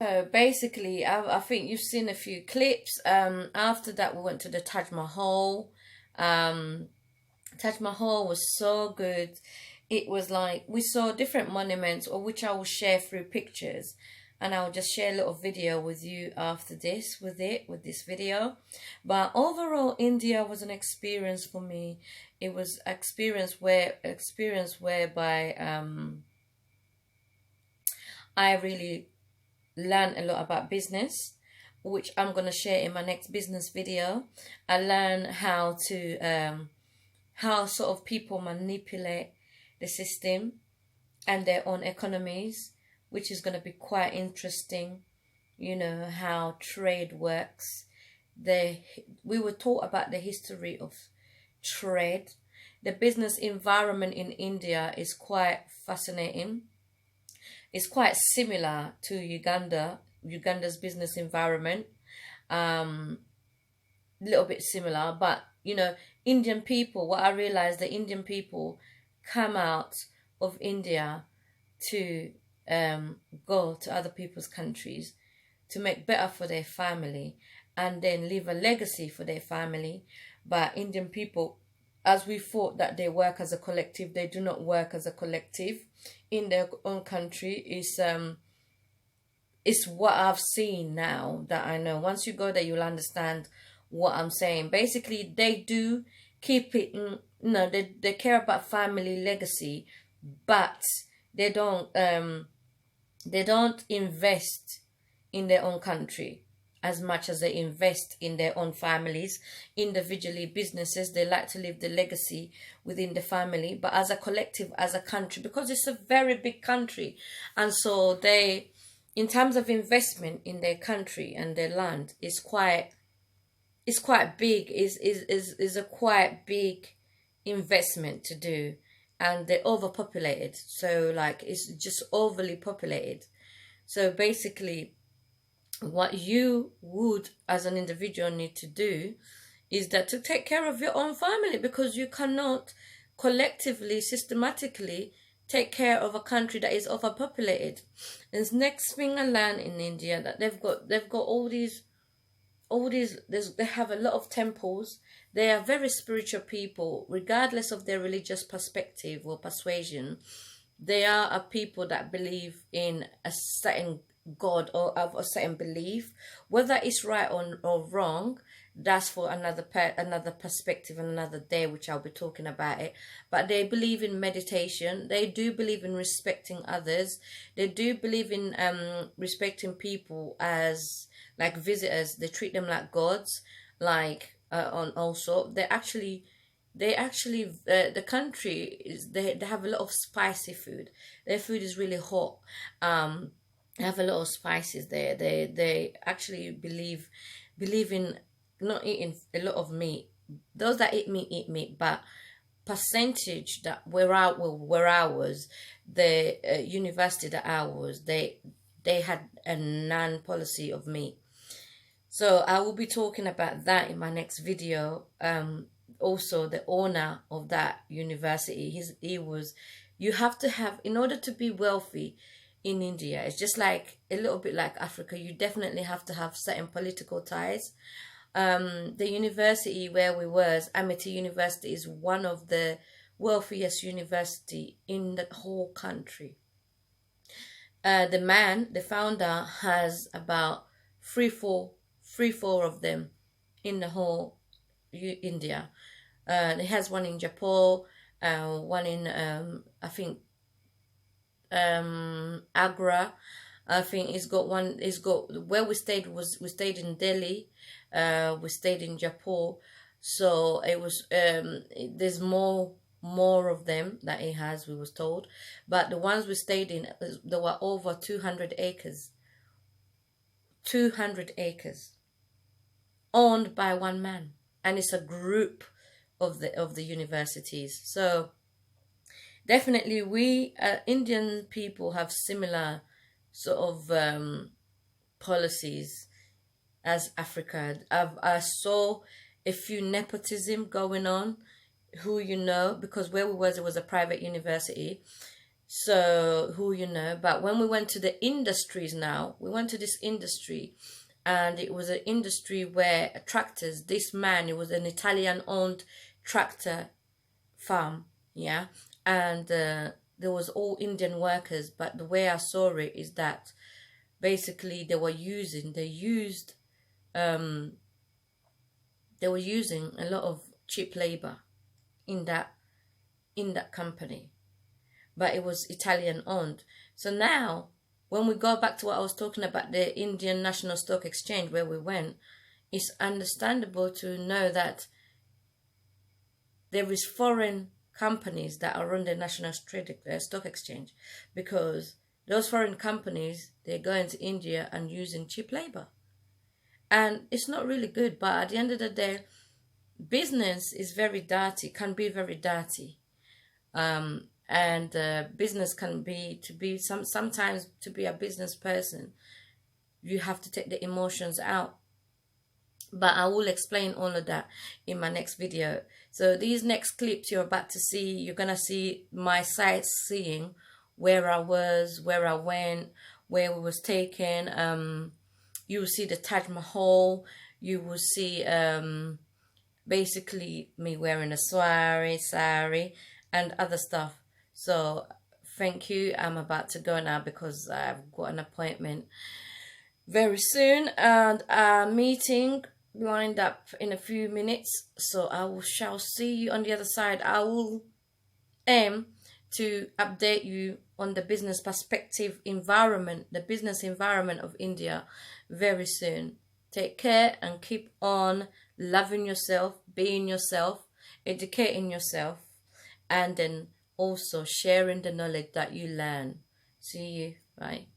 So basically, I think you've seen a few clips. After that, we went to the Taj Mahal. Um, Taj Mahal was so good. It was like we saw different monuments, or which I will share through pictures, and I will just share a little video with you after this with this video. But overall, India was an experience for me. It was experience whereby I really learned a lot about business, which I'm gonna share in my next business video. I learned how sort of people manipulate the system and their own economies, which is going to be quite interesting. You know how trade works. We were taught about the history of trade. The business environment in India is quite fascinating. It's quite similar to Uganda's business environment. A little bit similar, but Indian people, what I realized, the Indian people come out of India to go to other people's countries to make better for their family and then leave a legacy for their family. But Indian people, as we thought that they work as a collective, they do not work as a collective in their own country. It's what I've seen now that I know. Once you go there, you'll understand what I'm saying. Basically, they do keep it, they care about family legacy, but they don't invest in their own country as much as they invest in their own families. Individually, businesses, they like to leave the legacy within the family, but as a collective, as a country, because it's a very big country, and so they, in terms of investment in their country and their land, is quite big. Is a quite big investment to do, and they're overpopulated. So like it's just overly populated. So basically, what you would as an individual need to do is that to take care of your own family, because you cannot collectively, systematically take care of a country that is overpopulated. And the next thing I learned in India, that they've got they have a lot of temples. They are very spiritual people, regardless of their religious perspective or persuasion. They are a people that believe in a certain God or of a certain belief. Whether it's right or wrong, that's for another perspective and another day, which I'll be talking about it. But they believe in meditation. They do believe in respecting others. They do believe in respecting people as like visitors. They treat them like gods. Like on also they actually the country is, they have a lot of spicy food. Their food is really hot. They have a lot of spices there. They actually believe in not eating a lot of meat. Those that eat meat, but percentage that where I was, the university that I was, they had a non-policy of meat. So I will be talking about that in my next video. Also, the owner of that university, you have to have, in order to be wealthy in India, it's just like a little bit like Africa, you definitely have to have certain political ties. The university where we was, Amity University, is one of the wealthiest university in the whole country. The founder, has about four of them in the whole India. It has one in Japan, one in I think Agra. I think it's got one. It's got where we stayed we stayed in Delhi. We stayed in Jaipur. So it was there's more of them that it has. We was told, but the ones we stayed in, there were over 200 acres. 200 acres owned by one man, and it's a group of the universities. So definitely we Indian people have similar sort of policies as Africa. I saw a few nepotism going on, because where we was, it was a private university. So who you know, but when we went to the industries now, we went to this industry, and it was an industry where tractors, this man, it was an Italian owned tractor farm, yeah, and there was all Indian workers, but the way I saw it is that basically they were using a lot of cheap labor in that company, but it was Italian owned. So now when we go back to what I was talking about, the Indian National Stock Exchange where we went, it's understandable to know that there is foreign companies that are on the National Stock Exchange, because those foreign companies, they're going to India and using cheap labor. And it's not really good, but at the end of the day, business is very dirty, can be very dirty. And business can be, sometimes to be a business person, you have to take the emotions out. But I will explain all of that in my next video. So these next clips you're about to see, you're going to see my sightseeing, where I was, where I went, where we was taken. You will see the Taj Mahal. You will see basically me wearing a sari and other stuff. So thank you. I'm about to go now because I've got an appointment very soon and a meeting lined up in a few minutes. So shall see you on the other side. I will aim to update you on the business perspective environment, the business environment of India very soon. Take care and keep on loving yourself, being yourself, educating yourself, and then also sharing the knowledge that you learn. See you. Bye.